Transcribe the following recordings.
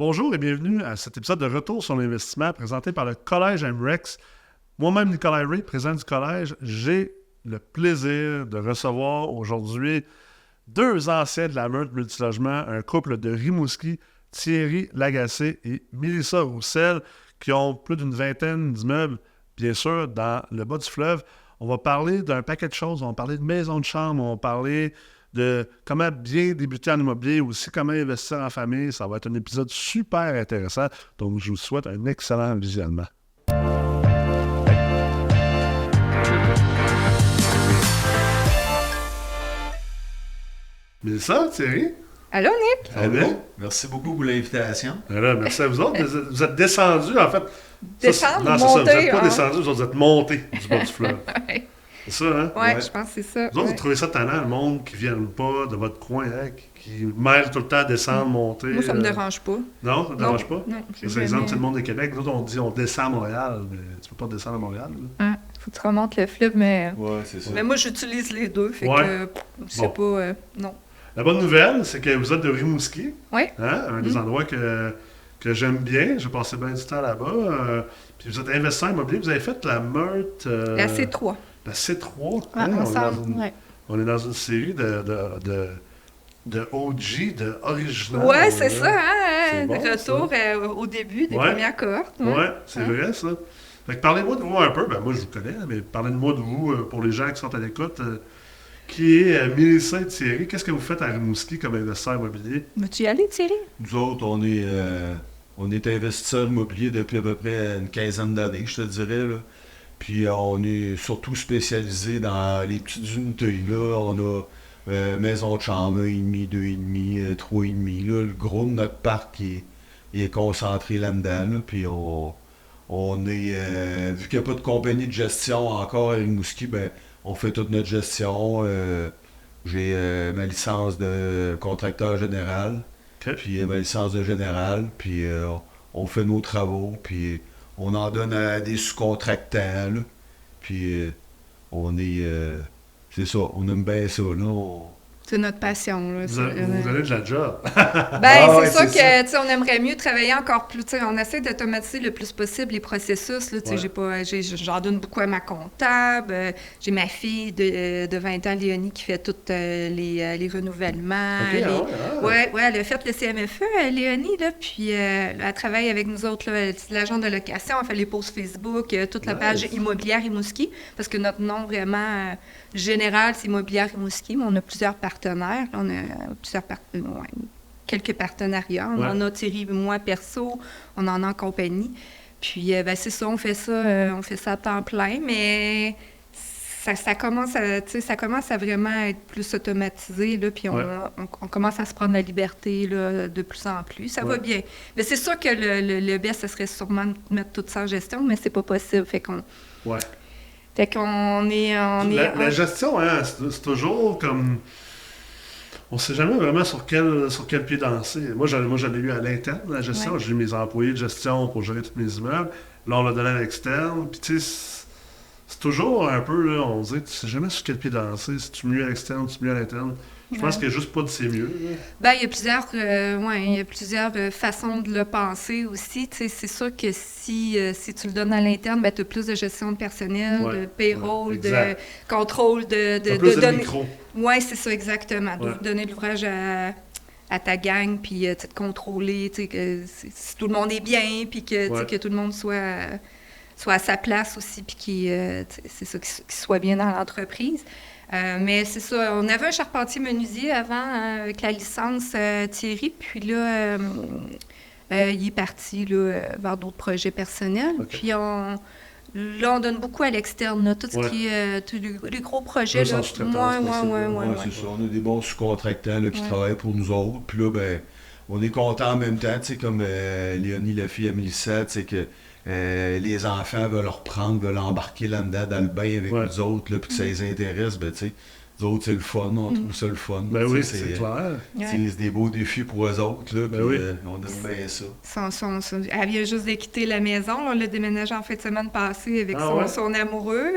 Bonjour et bienvenue à cet épisode de Retour sur l'investissement présenté par le Collège MREX. Moi-même, Nicolas Ray, président du Collège, j'ai le plaisir de recevoir aujourd'hui deux anciens de la meute multilogement, un couple de Rimouski, Thierry Lagacé et Mélissa Roussel, qui ont plus d'une vingtaine d'immeubles, bien sûr, dans le bas du fleuve. On va parler d'un paquet de choses. On va parler de maisons de chambre, on va parler de comment bien débuter en immobilier, aussi comment investir en famille. Ça va être un épisode super intéressant. Donc, je vous souhaite un excellent visionnement. Mélissa, Thierry? Allô, Nick? Allô? Merci beaucoup pour l'invitation. Alors, merci à vous autres. Vous êtes descendus, en fait. Descendre, non, c'est monter. ça. Vous n'êtes pas descendus, vous êtes montés du bas du fleuve. Ouais. C'est ça, hein? Ouais, je pense que c'est ça. Vous autres, vous trouvez ça tannant, le monde qui ne vienne pas de votre coin, hein, qui mêle tout le temps descendre, monter. Moi, ça me dérange pas. Non, ça ne te dérange pas? Non, C'est l'exemple, c'est le monde de Québec. Nous autres, on dit on descend à Montréal, mais tu peux pas descendre à Montréal. Là. Ah, faut que tu remontes le fleuve, mais... Ouais, c'est ça. Mais moi, j'utilise les deux, fait Ouais. que c'est pas... non. La bonne nouvelle, c'est que vous êtes de Rimouski, Oui. hein, un des endroits que j'aime bien. J'ai passé bien du temps là-bas. Puis vous êtes investisseur immobilier. Vous avez fait la meute... La C3. La C3. Ah, hein, ensemble, ouais. On est dans une série de OG, de original. Ouais, c'est ça, hein? C'est bon, Retour au début des Ouais. premières cohortes. Ouais, c'est vrai, ça. Fait que parlez-moi de vous un peu. Ben, moi, je vous connais, mais parlez-moi de vous pour les gens qui sont à l'écoute. Qui est Mélissa et Thierry. Qu'est-ce que vous faites à Rimouski comme investisseur immobilier? Veux-tu y aller, Thierry? Nous autres, on est investisseurs immobiliers depuis à peu près une quinzaine d'années, je te dirais. Là. Puis on est surtout spécialisé dans les petites unités. Là. On a maison de chambre, 1,5, 2,5, 3,5. Là. Le gros de notre parc il est concentré là-dedans. Là. Puis on est... vu qu'il n'y a pas de compagnie de gestion encore à Rimouski, ben on fait toute notre gestion. J'ai ma licence de contracteur général, puis ma licence de général, puis on fait nos travaux, puis on en donne à des sous-contractants, là. Puis on est... c'est ça, on aime bien ça, là. C'est notre passion. Là. Vous avez de la job. C'est sûr que tu sais, on aimerait mieux travailler encore plus. Tu sais, on essaie d'automatiser le plus possible les processus. Là, tu sais, j'en donne beaucoup à ma comptable. J'ai ma fille de 20 ans, Léonie, qui fait tous les renouvellements. Ouais, elle a fait le CMFE, Léonie, là, puis elle travaille avec nous autres, là, c'est l'agent de location, elle fait les posts Facebook, toute la page immobilière Rimouski, parce que notre nom vraiment général, c'est Immobilière Rimouski, mais on a plusieurs partenaires. On a quelques partenariats. On en a, Thierry, moi, perso, on en a en compagnie. Puis, c'est ça, on fait ça à temps plein, mais ça commence à vraiment être plus automatisé, là, puis on commence à se prendre la liberté là, de plus en plus. Ça va bien. Mais c'est sûr que le best, ce serait sûrement de mettre tout ça en gestion, mais c'est pas possible. Fait qu'on est... La gestion, hein, c'est toujours comme... On ne sait jamais vraiment sur quel pied danser. Moi, j'en ai eu à l'interne, la gestion. J'ai eu mes employés de gestion pour gérer tous mes immeubles. Là, on l'a donné à l'externe. Puis, tu sais, c'est toujours un peu, là, on se dit, tu sais jamais sur quel pied danser. Si tu mieux à l'externe, si tu mieux à l'interne. Je pense qu'il n'y a juste pas de c'est mieux. Bien, il y a plusieurs façons de le penser aussi. Tu sais, c'est sûr que si tu le donnes à l'interne, ben, tu as plus de gestion de personnel, de payroll, de contrôle, de plus donner... micro. Oui, c'est ça, exactement. De donner l'ouvrage à ta gang, puis de contrôler, tu sais, que si tout le monde est bien, puis que tout le monde soit à sa place aussi, puis c'est ça, qu'il soit bien dans l'entreprise. Mais c'est ça, on avait un charpentier menuisier avant avec la licence Thierry, puis là, il est parti là, vers d'autres projets personnels. Okay. Puis on donne beaucoup à l'externe, là, tout ce qui est tous les gros projets. Là, Ouais, c'est ça, on a des bons sous-contractants là, qui travaillent pour nous autres. Puis là, ben, on est content en même temps, tu sais, comme Léonie, la fille à Mélissa, tu sais, que les enfants veulent reprendre, veulent embarquer là-dedans dans le bain avec nous autres, là, puis que ça les intéresse, ben, tu sais, nous autres, c'est le fun, on trouve ça le fun. Ben oui, c'est clair. C'est des beaux défis pour eux autres, là, puis on aime bien ça. Elle vient juste de quitter la maison, on l'a déménagé en fin de semaine passée avec son amoureux.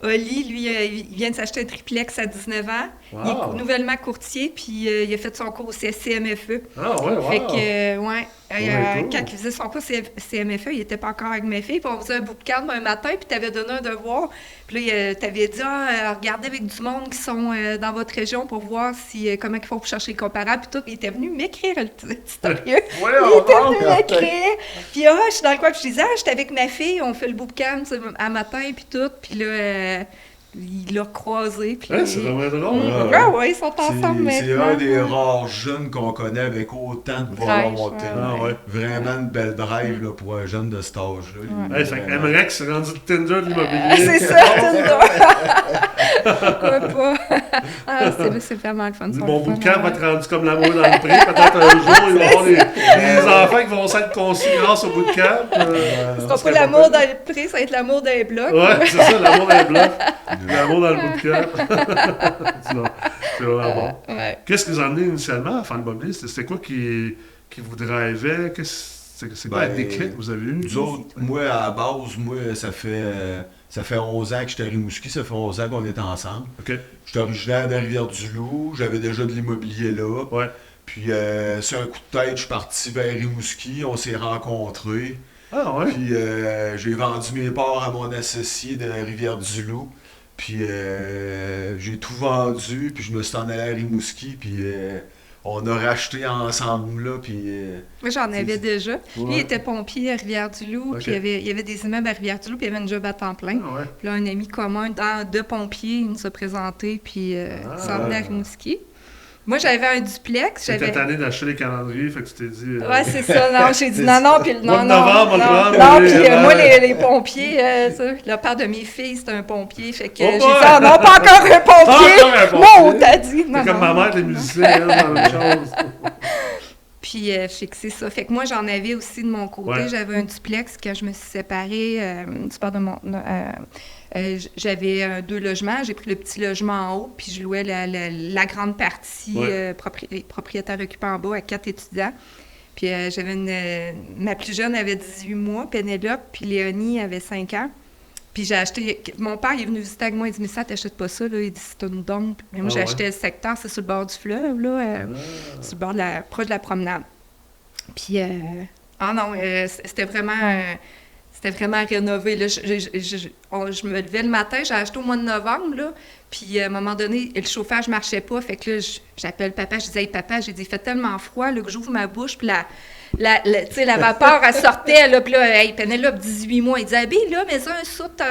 Oli, lui, il vient de s'acheter un triplex à 19 ans. Wow. Il est nouvellement courtier, puis il a fait son cours au CMFE. Ah ouais, wow. Fait que, ouais. Cool. Quand il faisait son cours CMFE, il était pas encore avec mes filles. Puis on faisait un bootcamp un matin, puis tu avais donné un devoir. Puis là, tu avais dit, regardez avec du monde qui sont dans votre région pour voir comment ils font pour chercher les comparables. Puis tout, il était venu m'écrire le petit sérieux. Il était venu m'écrire. Puis je suis dans le coin, puis je disais, j'étais avec ma fille, on fait le bootcamp à matin, puis tout. Puis là, il l'a croisé. Puis c'est vraiment drôle. Ouais, ils sont ensemble maintenant. C'est un des rares jeunes qu'on connaît avec autant de volonté. Ouais. Vraiment une belle drive là, pour un jeune de cet âge-là. Ouais. Fait que MREX, c'est rendu le Tinder de l'immobilier. C'est ça, Tinder. Pourquoi pas? C'est vraiment le fun. Mon bootcamp va être rendu comme l'amour dans le pré. Peut-être un jour, il va y avoir des enfants qui vont s'être conçus grâce au bootcamp. Ce sera pas l'amour dans le pré, ça va être l'amour dans les blocs. Ouais, c'est ça, l'amour dans les blocs. L'amour dans le bootcamp. C'est vraiment bon. Ouais. Qu'est-ce qui vous a amené initialement à faire le mobilier? C'était quoi qui vous drivait? C'est quoi le déclic que vous avez eu? Nous autres, moi, à la base, ça fait 11 ans que j'étais à Rimouski, ça fait 11 ans qu'on est ensemble. OK. J'étais originaire de Rivière-du-Loup, j'avais déjà de l'immobilier là. Ouais. Puis, sur un coup de tête, je suis parti vers Rimouski, on s'est rencontrés. Ah ouais? Puis, j'ai vendu mes parts à mon associé de Rivière-du-Loup. Puis, j'ai tout vendu, puis je me suis en allé à Rimouski, puis on a racheté ensemble, là, puis... Moi, j'en avais déjà. Ouais. Lui, il était pompier à Rivière-du-Loup, Okay. puis il y avait des immeubles à Rivière-du-Loup, puis il y avait une job à temps plein. Ah ouais. Puis là, un ami commun de pompiers, il nous a présenté, puis il s'en venait à Rimouski. Moi, j'avais un duplex. T'étais tanné d'acheter les calendriers, fait que tu t'es dit... Ouais, c'est ça. Non, j'ai dit non, puis Mois de novembre, non, puis moi, les pompiers, le père de mes filles, c'est un pompier, fait que j'ai dit, non, pas encore un pompier! Moi, on t'a dit! C'est comme ma mère, les musiciens, elle, dans la même chose. Puis, c'est ça. Fait que moi, j'en avais aussi de mon côté. Ouais. J'avais un duplex quand je me suis séparée. J'avais 2 logements. J'ai pris le petit logement en haut, puis je louais la grande partie propriétaire occupant en bas à 4 étudiants. Puis ma plus jeune avait 18 mois, Pénélope, puis Léonie avait 5 ans. Puis j'ai acheté... Mon père, il est venu visiter avec moi, il dit « Mais ça, t'achètes pas ça, là. » Il dit « C'est une dompe. » Mais moi, j'ai acheté le secteur, c'est sur le bord du fleuve, là, sur le bord proche de la promenade. Puis, c'était vraiment rénové, là. Je me levais le matin, j'ai acheté au mois de novembre, là. Puis, à un moment donné, le chauffage marchait pas. Fait que là, j'appelle papa, je disais « Hey, papa, j'ai dit, il fait tellement froid, là, que j'ouvre ma bouche, puis la vapeur, elle sortait, là, puis là, hey, Pénélope, 18 mois, il dit, habille, là, mets un soute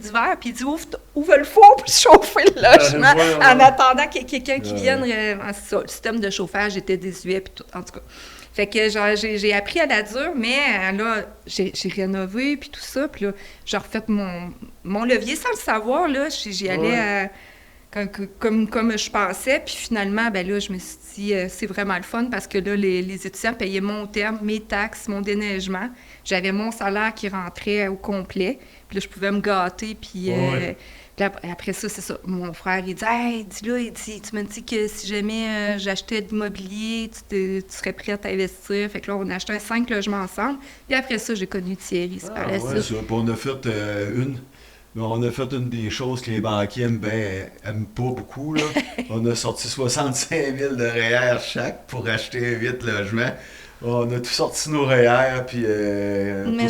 d'hiver, puis il dit, ouvre le four pour chauffer le logement, en attendant qu'il y ait quelqu'un qui vienne. Ça, le système de chauffage était désuet, puis tout, en tout cas. Fait que j'ai appris à la dure, mais là, j'ai rénové, puis tout ça, puis là, j'ai refait mon levier sans le savoir, là, j'y allais comme je pensais, puis finalement, ben là, je me suis dit, c'est vraiment le fun parce que là, les étudiants payaient mon terme, mes taxes, mon déneigement. J'avais mon salaire qui rentrait au complet, puis là, je pouvais me gâter, puis après ça, c'est ça. Mon frère, il dit, « Hey, dis-là, tu m'as dit que si jamais j'achetais de l'immobilier, tu serais prête à investir. » Fait que là, on a acheté 5 logements ensemble, puis après ça, j'ai connu Thierry, c'est par la suite. On a fait on a fait une des choses que les banquiers aiment pas beaucoup, là. On a sorti 65 000 de REER chaque pour acheter 8 logements. On a tout sorti nos REER, puis pour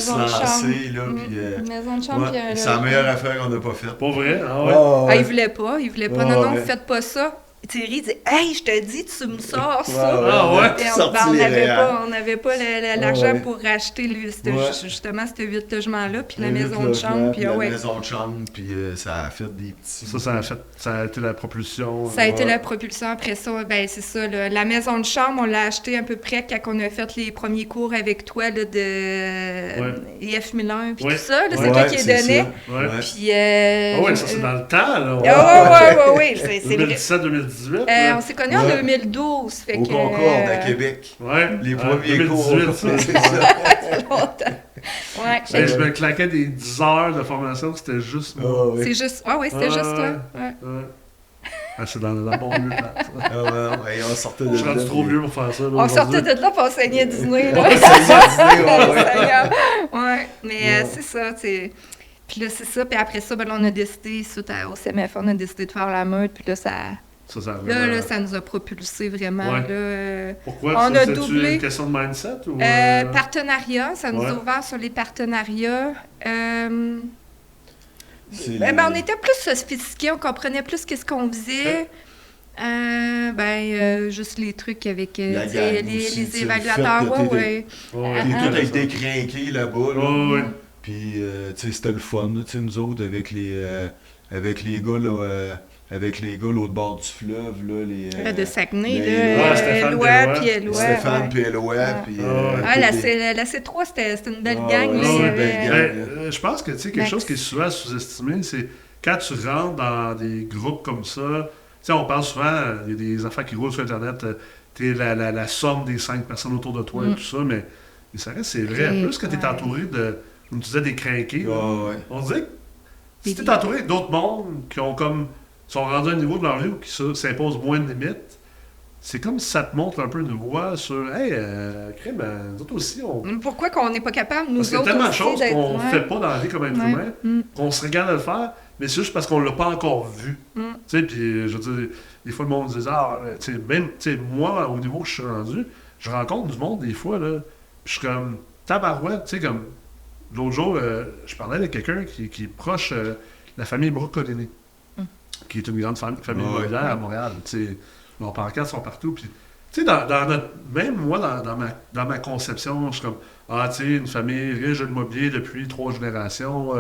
se lancer, là, puis... Une maison de chambre, puis c'est la meilleure affaire qu'on n'a pas faite. Pas vrai? Ah ouais? Il voulait pas. Non, faites pas ça. Thierry dit « Hey, je te dis, tu me sors ça! » On n'avait pas l'argent pour racheter justement ces 8 logements-là, puis la maison de chambre. Puis la maison de chambre, puis ça a fait des petits... Ça a été la propulsion. Ça a été la propulsion. Après ça, ben c'est ça. Là, la maison de chambre, on l'a acheté à peu près quand on a fait les premiers cours avec toi là, de IF 1001, puis tout ça. C'est toi qui les donnais. Puis... ça c'est dans le temps, là. Oui. C'est 2017-2018. On s'est connus en 2012. Fait au Concorde, à Québec. Ouais. Les premiers cours. 2018, c'est ça. Ouais, je me claquais des 10 heures de formation, c'était juste moi. C'est juste... c'était juste toi. C'est dans le bon lieu. On sortait de là. Je suis rendu trop vieux pour faire ça. On sortait de là pour enseigner à Disney. On enseignait à Disney, mais c'est ça, Puis là, c'est ça. Puis après ça, ben, là, on a décidé, suite au CMF, on a décidé de faire la meute. Puis là, ça nous a propulsé vraiment. Ouais. Là, pourquoi? On a C'est doublé. une question de mindset? Ou, Partenariat, ça nous a ouvert sur les partenariats. On était plus sophistiqués, on comprenait plus qu'est-ce qu'on faisait. Juste les trucs avec les évaluateurs. Tout a été craqué là-bas. Là. Puis, c'était le fun, nous autres, avec les gars, là, avec les gars l'autre bord du fleuve, là, de Saguenay, Stéphane puis Éloi. La C3, c'était une belle gang. Je pense que quelque chose qui est souvent sous-estimé, c'est quand tu rentres dans des groupes comme ça, on parle souvent, il y a des affaires qui roulent sur Internet, t'es la somme des 5 personnes autour de toi et tout ça, mais ça reste, c'est vrai. Plus que tu es entouré de, comme tu disais, des crinqués, on dirait que si tu es entouré d'autres mondes qui sont rendus à un niveau de leur vie où qui s'imposent moins de limites, c'est comme si ça te montre un peu une voie sur hey, crime, nous autres aussi, pourquoi qu'on n'est pas capable, nous parce autres, qu'il y a tellement de aussi, choses qu'on ne fait pas dans la vie comme être humain, qu'on se regarde à le faire, mais c'est juste parce qu'on ne l'a pas encore vu. Tu sais, puis je veux dire, des fois, le monde se dit même, moi, au niveau où je suis rendu, je rencontre du monde des fois, là, puis je suis comme tabarouette, tu sais, comme l'autre jour, je parlais avec quelqu'un qui est proche de la famille Broccolini, qui est une grande famille immobilière à Montréal. Nos pancartes sont partout. Puis, tu sais, même moi, dans ma conception, je suis comme, une famille riche de l'immobilier depuis 3 générations,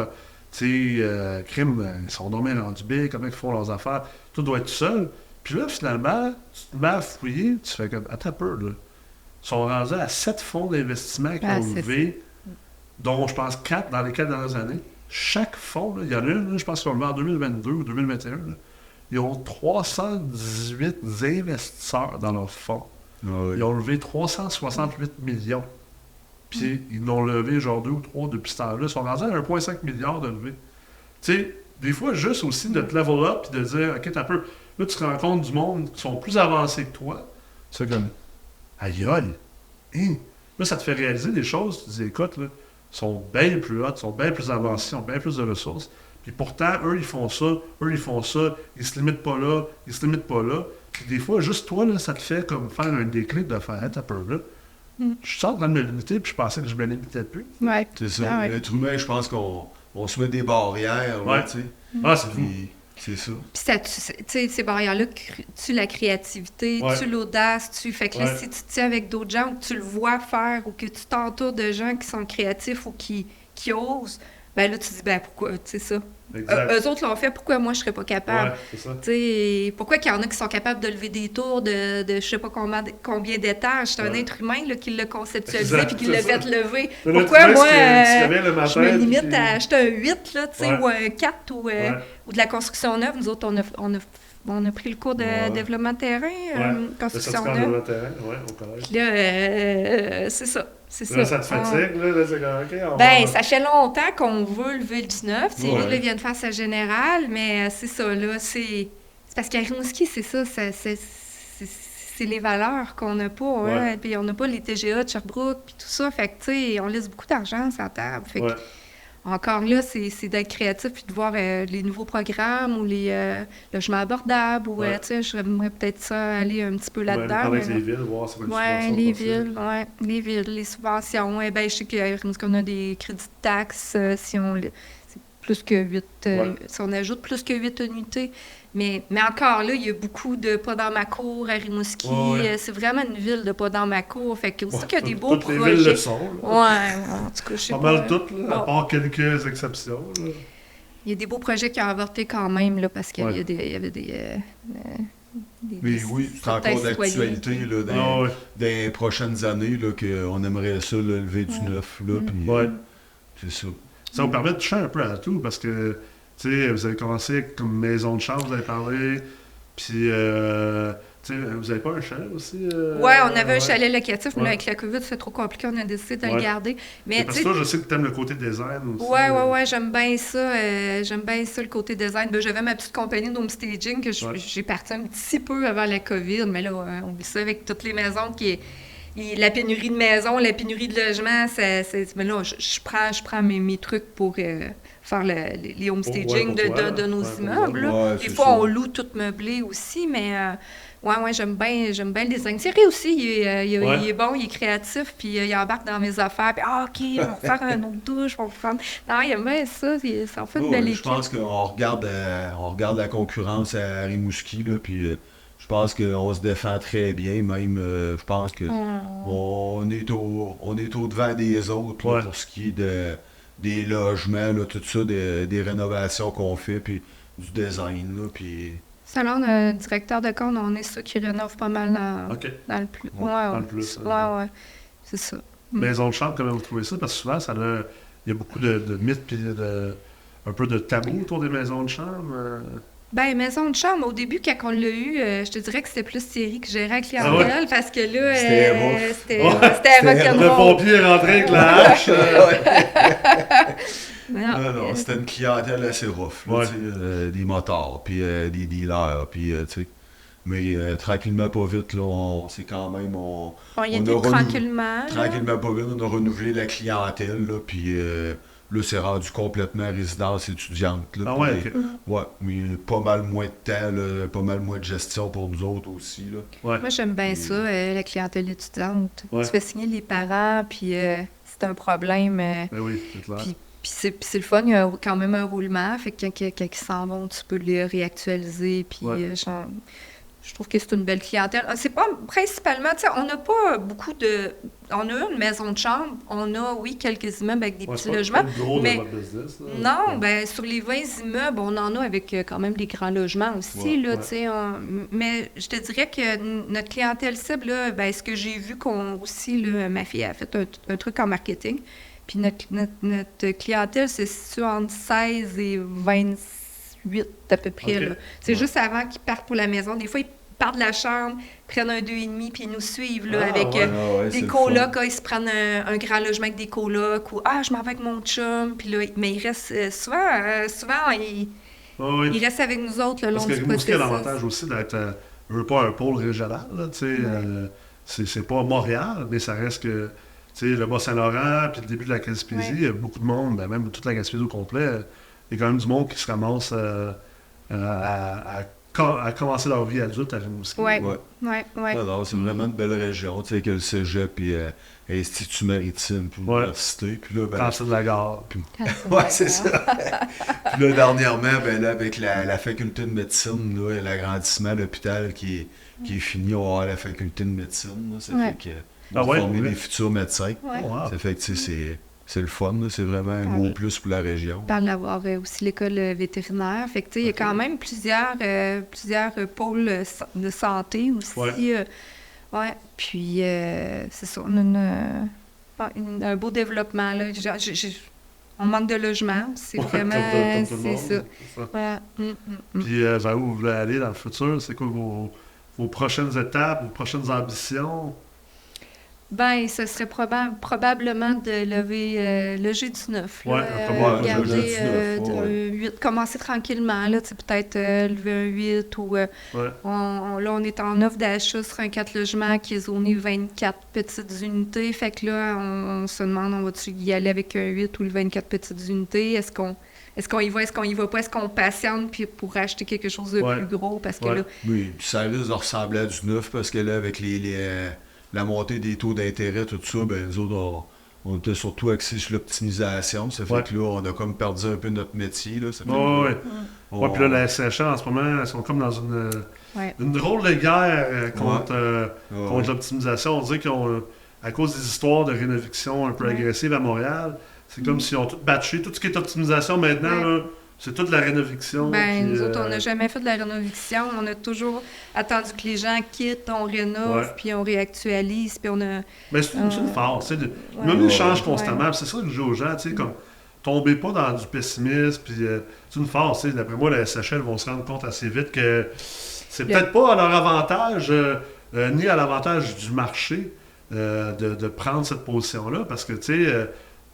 crime, ils sont dormés rendus big, comment ils font leurs affaires, tout doit être seul. Puis là, finalement, tu te mets à fouiller, tu fais comme, attends un peu, là. Ils sont rendus à 7 fonds d'investissement qui ont levé, dont je pense 4 dans les 4 dernières années. Chaque fonds, il y en a une, je pense qu'ils ont levé en 2022 ou 2021. Là, ils ont 318 investisseurs dans leur fonds. Ils ont levé 368 millions. Puis ils l'ont levé genre 2 ou 3 depuis ce temps-là. Ils sont rendus à 1,5 milliard de levée. Tu sais, des fois, juste aussi de te level up et de dire, OK, t'as un peu. Là, tu te rends compte du monde qui sont plus avancés que toi. Tu fais comme, aïe aïe. Là, ça te fait réaliser des choses. Tu te dis, écoute, là, ils sont bien plus hauts, ils sont bien plus avancés, ils ont bien plus de ressources. Puis pourtant, eux, ils font ça, ils se limitent pas là. Puis des fois, juste toi, là, ça te fait comme faire un déclic de faire, un peu là. Je sors de me limiter, puis je pensais que je me limitais plus. Ouais. C'est ça. L'être humain, je pense qu'on se met des barrières. Tu sais. C'est fou. C'est ça. Puis ces barrières-là tuent la créativité, tuent l'audace, Fait que là, si tu te tiens avec d'autres gens, ou que tu le vois faire, ou que tu t'entoures de gens qui sont créatifs ou qui osent, ben là, tu dis, pourquoi, tu sais ça. Eux autres l'ont fait, pourquoi moi je serais pas capable? C'est ça. Pourquoi qu'il y en a qui sont capables de lever des tours de je sais pas combien d'étages? C'est un être humain là, qui l'a conceptualisé puis qui l'a fait lever. Pourquoi moi, je me limite à acheter un 8 là, ou un 4 ou de la construction neuve? Nous autres, on a pris le cours de développement de terrain, construction neuve. Au collège. Puis là, c'est ça. Là, ça te fatigue, là, c'est comme, ça fait longtemps qu'on veut lever le 19. Thierry vient de faire sa générale, mais c'est ça, là, c'est parce qu'à Rimouski, c'est ça, c'est les valeurs qu'on n'a pas, puis on n'a pas les TGA de Sherbrooke, puis tout ça, fait que, tu sais, on laisse beaucoup d'argent sur la table, fait que, encore là, c'est d'être créatif puis de voir les nouveaux programmes ou les logements abordables ou, tu sais, j'aimerais peut-être ça aller un petit peu là-dedans. Avec les villes, voir c'est quoi les villes, les subventions. Je sais qu'on a des crédits de taxes si on... C'est plus que 8... si on ajoute plus que 8 unités. Mais encore là, il y a beaucoup de pas dans ma cour à Rimouski. C'est vraiment une ville de pas dans ma cour. Fait que aussi qu'il y a des beaux projets. Toutes les villes le sont. En tout cas, je sais pas. Pas mal toutes, à part quelques exceptions. Là. Il y a des beaux projets qui ont avorté quand même, là, parce qu'il y avait des oui, c'est encore d'actualité là, dans les prochaines années là, qu'on aimerait ça là, lever du neuf. Là, puis, c'est ça. Ça vous permet de toucher un peu à tout parce que tu sais, vous avez commencé comme maison de chambre, vous avez parlé, puis vous avez pas un chalet aussi? Oui, on avait un chalet locatif, mais là, avec la COVID, c'est trop compliqué, on a décidé de le garder. Mais parce que toi, je sais que tu aimes le côté design aussi. Oui, j'aime bien ça. J'aime bien ça, le côté design. J'avais ma petite compagnie d'home staging que j'ai parti un petit peu avant la COVID, mais là, on vit ça avec toutes les maisons la pénurie de maisons, la pénurie de logements, mais là, je prends mes trucs pour faire les homestaging de nos immeubles. Ouais, des c'est fois, ça. on loue tout meublé aussi, mais ouais, j'aime bien le design. Thierry aussi, il est bon, il est créatif, puis il embarque dans mes affaires, puis OK, on va faire un autre douche, on va faire... Non, il aime bien ça, ça en fait une belle Je équipe. pense qu'on regarde la concurrence à Rimouski, là, puis je pense qu'on se défend très bien, même je pense que on est au devant des autres là, pour ce qui est des logements, là, tout ça, des rénovations qu'on fait, puis du design, là, puis... Selon le directeur de compte, on est ceux qui rénovent pas mal dans le plus. Dans le plus. Ouais. C'est ça. Maison de chambre, comment vous trouvez ça? Parce que souvent, il y a beaucoup de mythes puis un peu de tabou autour des maisons de chambre. Ben, maison de chambre, au début, quand on l'a eu, je te dirais que c'était plus Thierry qui gérait la clientèle, parce que là, c'était rock'n'roll. Le pompier est rentré avec la hache. Non, c'était une clientèle assez rough, là, des motards, puis des dealers, puis tu sais. Mais tranquillement, pas vite, là, c'est quand même... On y était tranquillement. Tranquillement, pas vite, on a renouvelé la clientèle, là, puis là, c'est rendu complètement résidence étudiante. Là, ah ouais, OK. Ouais, mais pas mal moins de temps, là, pas mal moins de gestion pour nous autres aussi, là. Ouais. Moi, j'aime bien ça, la clientèle étudiante. Ouais. Tu fais signer les parents, puis c'est un problème. Ben oui, c'est clair. Puis c'est le fun, il y a quand même un roulement, fait que quand ils s'en vont, tu peux les réactualiser, puis je trouve que c'est une belle clientèle. C'est pas principalement, tu sais, on n'a pas beaucoup de... On a une maison de chambre, on a, oui, quelques immeubles avec des petits logements, mais non, ben sur les 20 immeubles, on en a avec quand même des grands logements aussi, là, tu sais. Mais je te dirais que notre clientèle cible, là, ben ce que j'ai vu aussi, là, ma fille a fait un truc en marketing, puis notre clientèle se situe entre 16 et 28 à peu près, là. C'est juste avant qu'ils partent pour la maison. Des fois, ils partent de la chambre, prennent un 2,5 puis ils nous suivent là, avec des colocs. Ils se prennent un grand logement avec des colocs ou je m'en vais avec mon chum. Puis là, mais ils restent souvent ils restent avec nous autres le long du processus. Parce que Rimouski a l'avantage aussi d'être pas un pôle régional. Là, c'est pas Montréal, mais ça reste que le Bas-Saint-Laurent puis le début de la Gaspésie, il y a beaucoup de monde, ben, même toute la Gaspésie au complet. Il y a quand même du monde qui se ramasse à commencer leur vie adulte à Rimouski. Ouais. Alors, c'est vraiment une belle région, tu sais, avec le cégep, puis l'Institut maritime, puis l'université, puis là, ben... Quand c'est de la gare. Puis... c'est ça. Puis là, dernièrement, ben là, avec la faculté de médecine, là, l'agrandissement de l'hôpital qui est fini, on va avoir la faculté de médecine, là, ça fait que... former des futurs médecins. Ça fait que, tu sais, c'est le fun, là. C'est vraiment un gros plus pour la région. On parle d'avoir aussi l'école vétérinaire. Fait que, tu sais, il y a quand même plusieurs pôles de santé aussi. Puis, c'est ça, on a un beau développement, là. On manque de logement, c'est vraiment... c'est ça. Voilà. Puis, vers où vous voulez aller dans le futur? C'est quoi vos prochaines étapes, vos prochaines ambitions? Ben, ce serait probablement de lever le G19. Commencer tranquillement, là, peut-être lever un 8 ou... là, on est en offre d'achat sur un 4 logements qui est zoné 24 petites unités. Fait que là, on se demande, on va-tu y aller avec un 8 ou le 24 petites unités? Est-ce qu'on y va, est-ce qu'on y va pas? Est-ce qu'on patiente puis pour acheter quelque chose de plus gros? Parce que là... Oui, ça risque de ressembler à du neuf parce que là, avec la montée des taux d'intérêt, tout ça, ben nous autres, on était surtout axés sur l'optimisation. Ça fait que là, on a comme perdu un peu notre métier. Là. Puis là, la SHA, en ce moment, ils sont comme dans une drôle de guerre contre l'optimisation. On dit qu'à cause des histoires de rénoviction un peu agressives à Montréal, c'est comme s'ils ont tout batché. Tout ce qui est optimisation maintenant, là, c'est toute la rénoviction. Nous autres, on n'a jamais fait de la rénoviction. On a toujours attendu que les gens quittent, on rénove, puis on réactualise, puis on a... Mais c'est une force. Le change constamment. C'est ça que je dis aux gens, comme tombez pas dans du pessimisme, puis c'est une force. D'après moi, la SHL vont se rendre compte assez vite que c'est peut-être pas à leur avantage, ni à l'avantage du marché, de prendre cette position-là, parce que,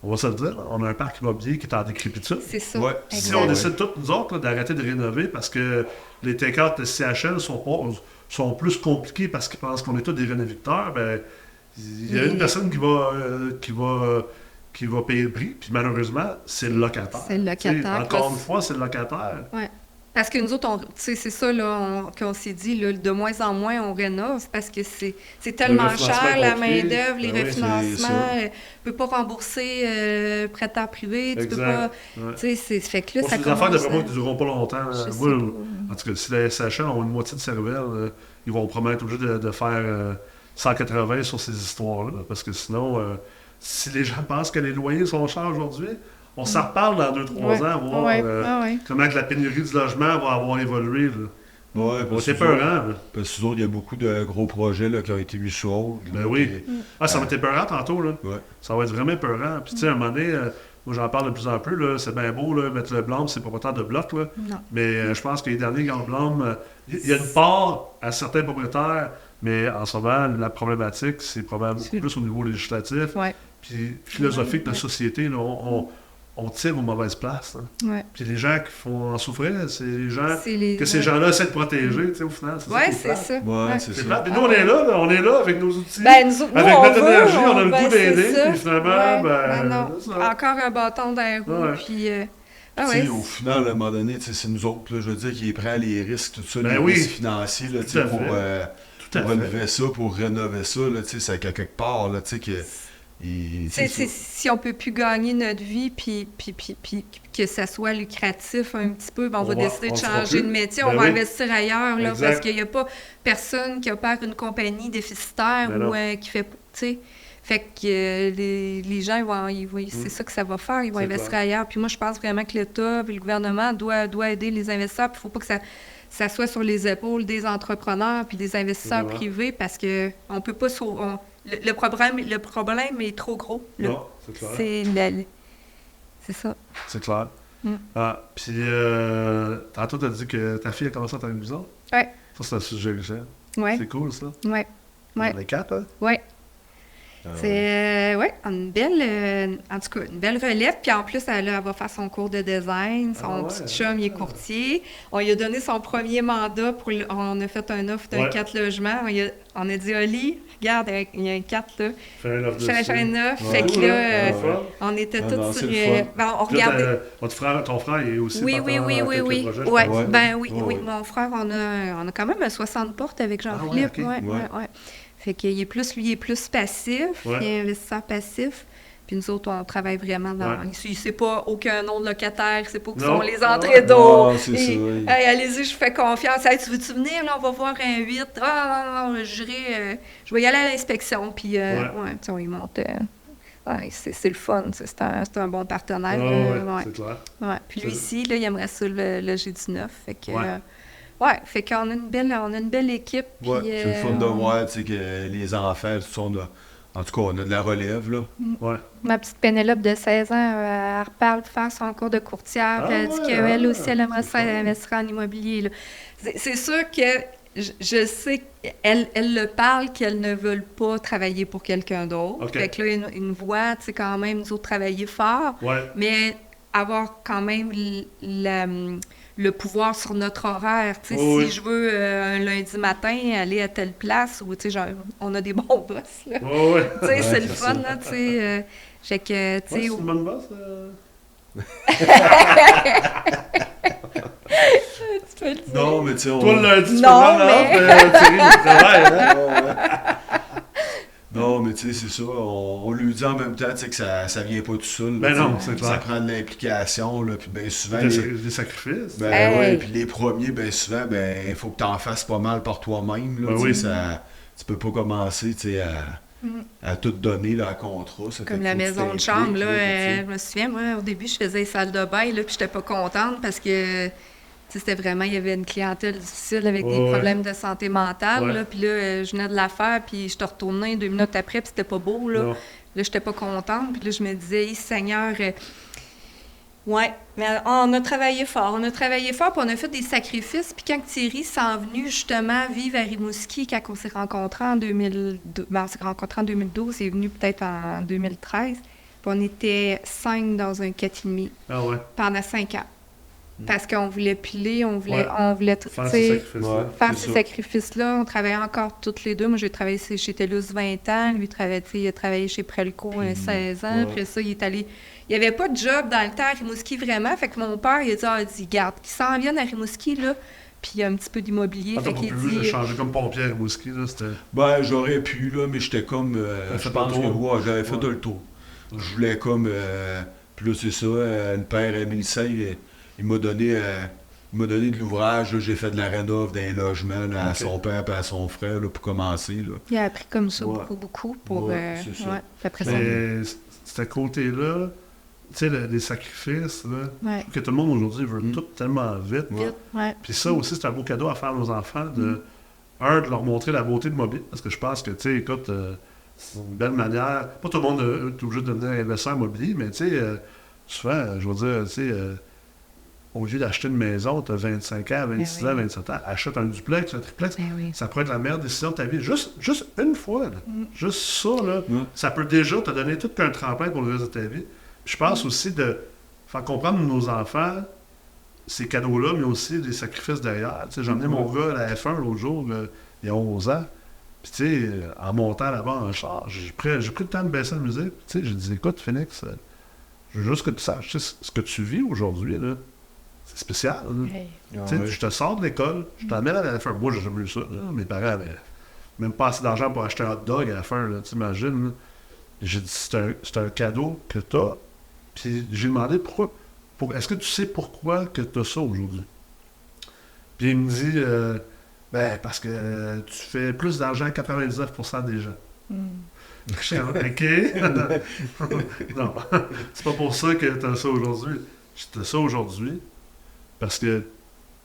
on va se le dire, on a un parc immobilier qui est en décrépitude. C'est ça. Si on décide tous, nous autres, d'arrêter de rénover parce que les take-out de CHL sont plus compliqués parce qu'ils pensent qu'on est tous des rénovicteurs, ben il y a une personne qui va qui va payer le prix. Puis malheureusement, c'est le locataire. C'est le locataire. T'sais, encore une fois, c'est le locataire. Ouais. Parce que nous autres, c'est ça là, qu'on s'est dit, là, de moins en moins, on rénove parce que c'est tellement cher, la main-d'œuvre, les refinancements. Tu ne peux pas rembourser prêteur privé. Tu peux pas. Ouais. Fait que là, ça c'est des affaires, d'après moi, qui ne dureront pas longtemps. Moi, en tout cas, si les SHL ont une moitié de cervelle, ils vont probablement être obligés de faire 180 sur ces histoires-là. Parce que sinon, si les gens pensent que les loyers sont chers aujourd'hui, on s'en reparle dans 2-3 ans, voir comment que la pénurie du logement va avoir évolué. C'est peurant. Parce que il y a beaucoup de gros projets là, qui ont été mis sur hold. Ben oui. Ça va être épeurant tantôt. Là. Ouais. Ça va être vraiment épeurant. Puis tu sais, à un moment donné, moi j'en parle de plus en plus, là, c'est bien beau là, mettre le blâme, c'est propriétaire de bloc. Là. Mais je pense que les derniers grands blâmes, il y a une part à certains propriétaires, mais en ce moment, la problématique, c'est probablement beaucoup plus au niveau législatif. Puis philosophique de la société. Là, on tire aux mauvaises places. Hein. Ouais. Puis les gens qui font en souffrir, c'est les gens que ces gens-là essaient de protéger, tu sais, au final. C'est ça. Ouais, c'est ça. Puis nous, on est là avec nos outils, avec notre énergie, on a le goût d'aider, puis finalement, encore un bâton dans les roues, puis... Au final, à un moment donné, c'est nous autres, là, je veux dire, qui prennent les risques, tout ça, les risques financiers, là, pour relever ça, pour rénover ça, là, c'est quelque part, là, tu sais, que... Si on peut plus gagner notre vie puis que ça soit lucratif un petit peu, on va décider de changer de métier, on va investir ailleurs là, parce qu'il n'y a pas personne qui opère une compagnie déficitaire ou qui fait, tu sais, fait que les gens c'est ça que ça va faire, ils vont investir ailleurs. Puis moi je pense vraiment que l'État et le gouvernement doit aider les investisseurs, puis il ne faut pas que ça soit sur les épaules des entrepreneurs puis des investisseurs privés parce que on peut pas le problème est trop gros. Non, c'est clair. C'est ça. C'est clair. Puis, tantôt, tu as dit que ta fille a commencé à faire une maison. Oui. Ça, c'est un sujet que j'aime. Ouais. C'est cool, ça. Oui. On est 4, hein? Oui. C'est une belle, en tout cas, une belle relève. Puis en plus, elle va faire son cours de design. Son petit chum, il est courtier. On lui a donné son premier mandat. On a fait un offre d'un 4 logements. On a dit, Oli, regarde, il y a un 4 là. Fais un offre dessus. Fais un offre. Fait que là, on était tous sur... on regardait... Ton frère est aussi oui. projet, oui. Mon frère, on a quand même 60 portes avec Jean-Philippe. Oui. Fait qu'il est plus passif, il est investisseur passif. Puis nous autres, on travaille vraiment dans... Il ne sait pas aucun nom de locataire, il ne sait pas où sont les entrées d'eau. Allez-y, je fais confiance. Hey, tu veux-tu venir? Là, on va voir un 8. Non, je vais y aller à l'inspection. Puis, on y monte. C'est le fun. C'est un bon partenaire. C'est clair. Puis lui ici, là, il aimerait ça le G19. Fait que... fait qu'on a une belle équipe. Ouais, c'est le fun de voir que les enfants, en tout cas, on a de la relève. Là. Ouais. Ma petite Pénélope de 16 ans, elle reparle de faire son cours de courtière. Elle dit qu'elle aussi, elle aimerait ça investir en immobilier. Là. C'est sûr que je sais qu'elle le parle qu'elle ne veut pas travailler pour quelqu'un d'autre. Fait que là, une voix, quand même, nous autres, travailler fort. Mais avoir quand même le pouvoir sur notre horaire. Si je veux un lundi matin aller à telle place, ou on a des bons boss. Là. C'est le fun. Là, c'est une bonne boss. Tu peux le dire. Non, mais tu sais, toi, le lundi, tu peux Thierry, le travail. Non, mais tu sais, c'est ça. On lui dit en même temps que ça vient pas tout seul. Ben non, c'est clair. Ça prend de l'implication, puis bien souvent... Des sacrifices. Puis les premiers, bien souvent, il faut que tu en fasses pas mal par toi-même. Là, tu peux pas commencer, à tout donner là, à contrat. Comme la maison de chambre, là, je me souviens, moi, au début, je faisais les salles de bain, là, puis j'étais pas contente parce que... C'était vraiment, il y avait une clientèle difficile avec des problèmes de santé mentale. Là, puis là, je venais de la faire, puis je te retournais 2 minutes après, puis c'était pas beau. Là, là j'étais pas contente. Puis là, je me disais, Seigneur, mais on a travaillé fort. Puis on a fait des sacrifices. Puis quand Thierry s'en venu justement vivre à Rimouski, quand on s'est rencontrés en 2012, on s'est rencontrés en 2012, il est venu peut-être en 2013. Puis on était 5 dans un 4,5 pendant 5 ans. Parce qu'on voulait piler, on voulait Faire ces sacrifices-là. faire ces sacrifices-là. On travaillait encore toutes les deux. Moi, j'ai travaillé chez TELUS 20 ans. Lui, il a travaillé chez Prelco 16 ans. Après ça, il est allé... Il n'y avait pas de job dans le temps à Rimouski, vraiment. Fait que mon père, il a dit, garde, qu'ils s'en viennent à Rimouski, là. Puis il y a un petit peu d'immobilier. Fait qu'il dit... changer comme pompier à Rimouski, là, c'était... Ben, j'aurais pu, là, mais j'étais comme... je pense que j'avais fait le tour. Je voulais comme... puis là, c'est ça, le père Mélissa, il m'a donné de l'ouvrage. Là, j'ai fait de la rénov d'un logement là, à son père et à son frère là, pour commencer. Là. Il a appris comme ça beaucoup pour... c'est ça. Après mais ce côté-là, tu sais, les sacrifices, là, que tout le monde aujourd'hui veut tout tellement vite. Puis ça aussi, c'est un beau cadeau à faire à nos enfants, de leur montrer la beauté de Mobile. Parce que je pense que, tu sais, écoute, c'est une belle manière. Pas tout le monde est obligé de devenir investisseur immobilier, mais tu sais, souvent, je veux dire, tu sais, au lieu d'acheter une maison, tu as 25 ans, 26 ans, 27 ans, achète un duplex, un triplex. Ça pourrait être la meilleure décision de ta vie. Juste une fois, là. Juste ça, là, ça peut déjà te donner tout qu'un tremplin pour le reste de ta vie. Puis je pense aussi de faire comprendre à nos enfants ces cadeaux-là, mais aussi des sacrifices derrière. Tu sais, j'ai emmené mon gars à la F1 l'autre jour, il y a 11 ans. Puis, tu sais, en montant là-bas en char, j'ai pris le temps de baisser la musique. Tu sais, j'ai dit, écoute, Phoenix, je veux juste que tu saches, tu sais, ce que tu vis aujourd'hui, là, c'est spécial. Tu sais, je te sors de l'école, je t'emmène à la F1. Moi, j'ai jamais eu ça. Là. Mes parents avaient même pas assez d'argent pour acheter un hot dog à la fin, là, t'imagines. Là. J'ai dit, c'est un cadeau que t'as. Puis j'ai demandé pourquoi. Est-ce que tu sais pourquoi que t'as ça aujourd'hui? Puis il me dit, parce que tu fais plus d'argent que 99% des gens. Je suis OK. Non, c'est pas pour ça que t'as ça aujourd'hui. J'ai ça aujourd'hui parce que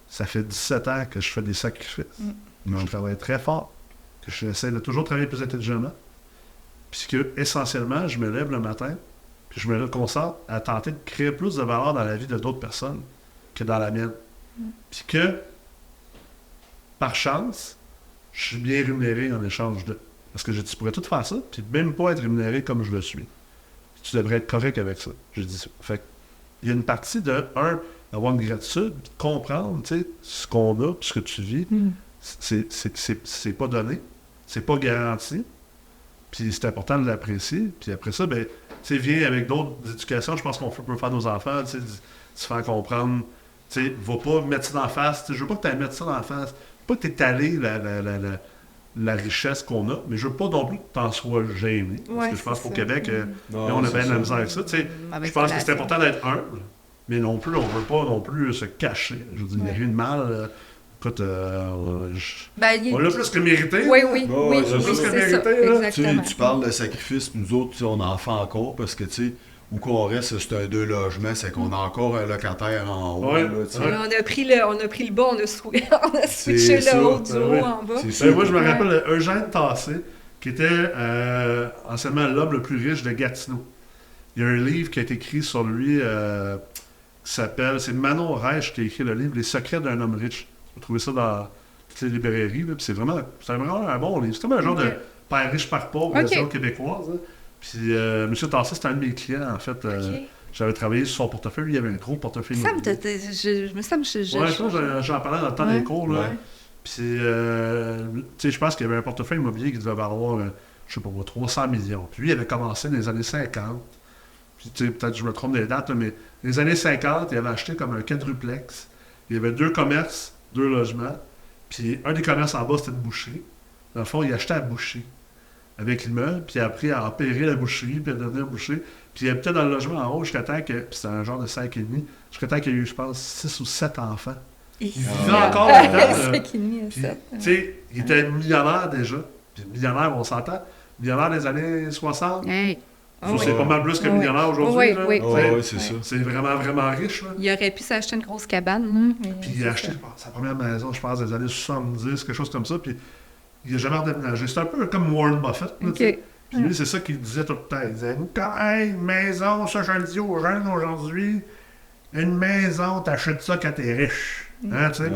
ça fait 17 ans que je fais des sacrifices. Je travaille très fort, que j'essaie de toujours travailler plus intelligemment. Puis que, essentiellement, je me lève le matin, puis je me concentre à tenter de créer plus de valeur dans la vie de d'autres personnes que dans la mienne. Puis que, par chance, je suis bien rémunéré en échange de. Parce que tu pourrais tout faire ça, puis même pas être rémunéré comme je le suis. Puis tu devrais être correct avec ça. J'ai dit ça. Fait il y a une partie d'avoir une gratitude, de comprendre, tu sais, ce qu'on a, puis ce que tu vis, c'est pas donné, c'est pas garanti, puis c'est important de l'apprécier. Puis après ça, ben, tu sais, viens avec d'autres éducations, je pense qu'on peut faire nos enfants, tu sais, se faire comprendre, tu sais, va pas mettre ça d'en face, je veux pas que tu ailles mettre ça d'en face, pas que tu étalé la richesse qu'on a, mais je veux pas non plus que tu en sois gêné. Parce que je pense qu'au Québec, on a bien de la misère avec ça. Je pense que c'est important d'être humble, mais non plus, on veut pas non plus se cacher. Je veux dire, il n'y a rien de mal. Écoute, on l'a plus que mérité. Oui, c'est ça. Tu parles de sacrifice, nous autres, on en fait encore parce que, tu sais, où qu'on reste, c'est un 2 logements, c'est qu'on a encore un locataire en haut. Là, on a pris le bas, on a switché le haut du haut en bas. Moi, je me rappelle Eugène Tassé, qui était anciennement l'homme le plus riche de Gatineau. Il y a un livre qui a été écrit sur lui qui s'appelle, c'est Manon Reich qui a écrit le livre Les secrets d'un homme riche. Vous trouvez ça dans toutes les librairies, là, puis c'est vraiment un bon livre. C'est comme un genre de père riche, père pauvre, version québécoise. Hein. Puis M. Tassé, c'était un de mes clients, en fait. J'avais travaillé sur son portefeuille. Il y avait un gros portefeuille. J'en parlais dans le temps des cours. Là. Puis, tu sais, je pense qu'il y avait un portefeuille immobilier qui devait valoir, je sais pas, 300 millions. Puis lui, il avait commencé dans les années 50. Puis, tu sais, peut-être que je me trompe des dates, mais dans les années 50, il avait acheté comme un quadruplex. Il y avait 2 commerces, 2 logements. Puis, un des commerces en bas, c'était une boucherie. Dans le fond, il achetait à boucher avec l'immeuble, puis il a appris à opérer la boucherie, puis à devenir boucher. Puis il habitait dans le logement en haut jusqu'à temps que, puis c'était un genre de 5,5, jusqu'à temps qu'il y a eu, je pense, 6 ou 7 enfants. Il vivait encore là-dedans. 5,5 à 7. Tu sais, il était millionnaire déjà. Puis millionnaire, on s'entend, millionnaire des années 60. C'est pas mal plus que millionnaire aujourd'hui. Oui, c'est ça. C'est vraiment, vraiment riche. Là. Il aurait pu s'acheter une grosse cabane. Puis il a acheté sa première maison, je pense, des années 70, quelque chose comme ça. Puis il n'a jamais redéménagé. C'est un peu comme Warren Buffett. Là, puis lui, c'est ça qu'il disait tout le temps. Il disait, hey, une maison, ça, je le dis aux jeunes aujourd'hui, une maison, t'achètes ça quand t'es riche. Hein, tu sais?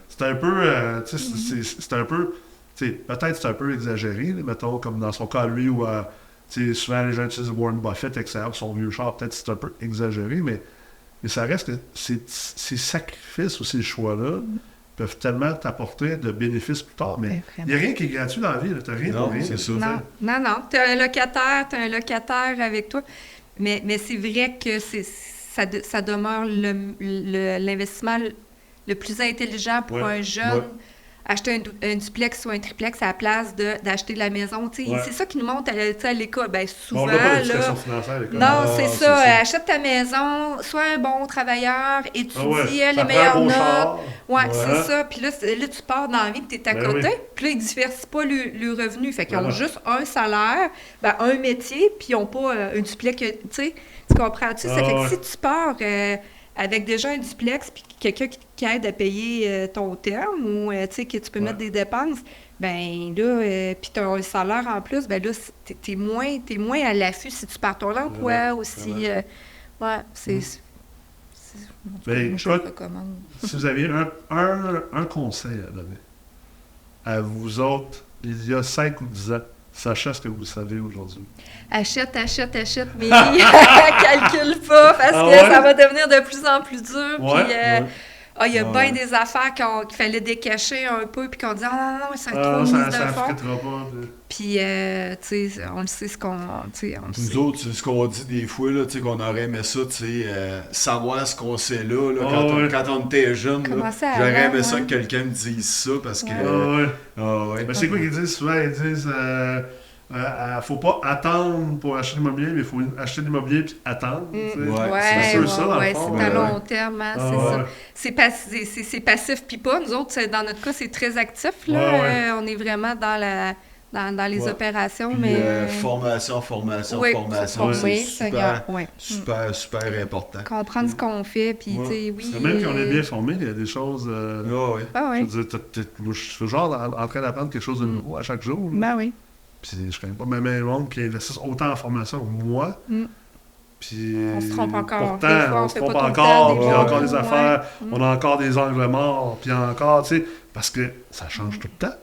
C'est un peu, c'est un peu, peut-être c'est un peu exagéré, là, mettons, comme dans son cas, lui, où souvent les gens utilisent Warren Buffett, etc., son vieux char, peut-être c'est un peu exagéré, mais Mais ça reste que ces sacrifices ou ces choix-là peuvent tellement t'apporter de bénéfices plus tard. Mais il n'y a rien qui est gratuit dans la vie. Tu n'as rien pour rien. C'est ça. Non. Tu as un locataire avec toi. Mais c'est vrai que ça demeure l'investissement le plus intelligent pour un jeune. Acheter un duplex ou un triplex à la place d'acheter la maison. C'est ça qui nous montre à l'école. Ben, souvent, on n'a pas d'éducation financière à l'école. Non, c'est ça. Achète ta maison, sois un bon travailleur, étudie les meilleures notes. C'est ça. Puis là, tu pars dans la vie, tu es à côté. Puis là, ils ne diversifient pas le revenu. Fait qu'ils ont juste un salaire, un métier, puis ils n'ont pas une duplex. Tu comprends-tu? Ça fait que si tu pars avec déjà un duplex, puis quelqu'un qui aide à payer ton terme ou que tu peux mettre des dépenses, ben là, puis tu as un salaire en plus, ben là, t'es moins à l'affût si tu pars ton emploi ou si... c'est... je recommande. Si vous aviez un conseil à donner à vous autres, il y a 5 ou 10 ans, sachant ce que vous savez aujourd'hui. Achète, mais calcule pas parce que ça va devenir de plus en plus dur. Il y a bien des affaires qu'il fallait décacher un peu, puis qu'on dit « Ah non, c'est trop mise de fond. » Puis, tu sais, on le sait ce qu'on... Nous autres, c'est ce qu'on dit des fois, là, qu'on aurait aimé ça, savoir ce qu'on sait là, quand on était jeune. J'aurais aimé ça que quelqu'un me dise ça, parce que... Ben, c'est quoi qu'ils disent souvent? Ils disent... faut pas attendre pour acheter l'immobilier, mais il faut acheter l'immobilier puis attendre. C'est sûr ça, dans le fond. C'est à long terme, c'est ça. C'est passif puis pas. Nous autres, dans notre cas, c'est très actif. Là. On est vraiment dans les opérations. Puis, mais formation, c'est super important. Comprendre ce qu'on fait, puis même qu'on est bien formé, il y a des choses... Je veux dire, je suis toujours en train d'apprendre quelque chose de nouveau à chaque jour. Puis je connais pas même le monde qui investissent autant en formation que moi. Puis on se trompe encore. Pourtant, on se trompe encore. Puis il y a encore des affaires. On a encore des angles morts. Puis encore, tu sais, parce que ça change tout le temps.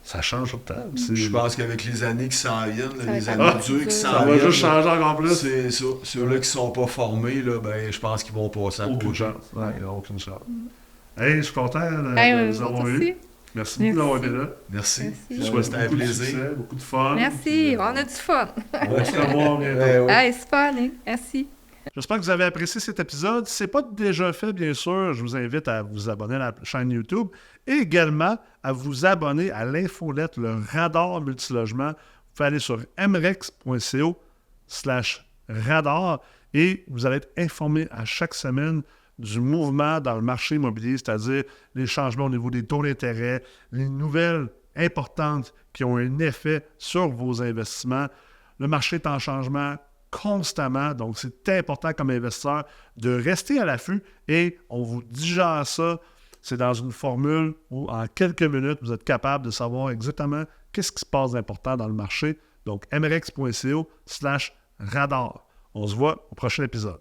Ça change tout le temps. Je pense qu'avec les années qui s'en viennent, les années dures qui s'en viennent, ça va juste changer encore plus. C'est ça. Ceux-là qui ne sont pas formés, là, ben, je pense qu'ils vont passer à aucune chance. Il n'y a aucune chance. Hey, je suis content de vous avoir eu. Merci beaucoup d'avoir été là. Merci. C'était un plaisir. Beaucoup de fun. Merci. On a du fun. On va se revoir bientôt. C'est fun. Merci. J'espère que vous avez apprécié cet épisode. Si ce n'est pas déjà fait, bien sûr, je vous invite à vous abonner à la chaîne YouTube et également à vous abonner à l'infolette, le radar multilogement. Vous pouvez aller sur mrex.co/radar et vous allez être informé à chaque semaine du mouvement dans le marché immobilier, c'est-à-dire les changements au niveau des taux d'intérêt, les nouvelles importantes qui ont un effet sur vos investissements. Le marché est en changement constamment, donc c'est important comme investisseur de rester à l'affût et on vous digère ça. C'est dans une formule où en quelques minutes, vous êtes capable de savoir exactement qu'est-ce qui se passe d'important dans le marché. Donc, mrex.co/radar. On se voit au prochain épisode.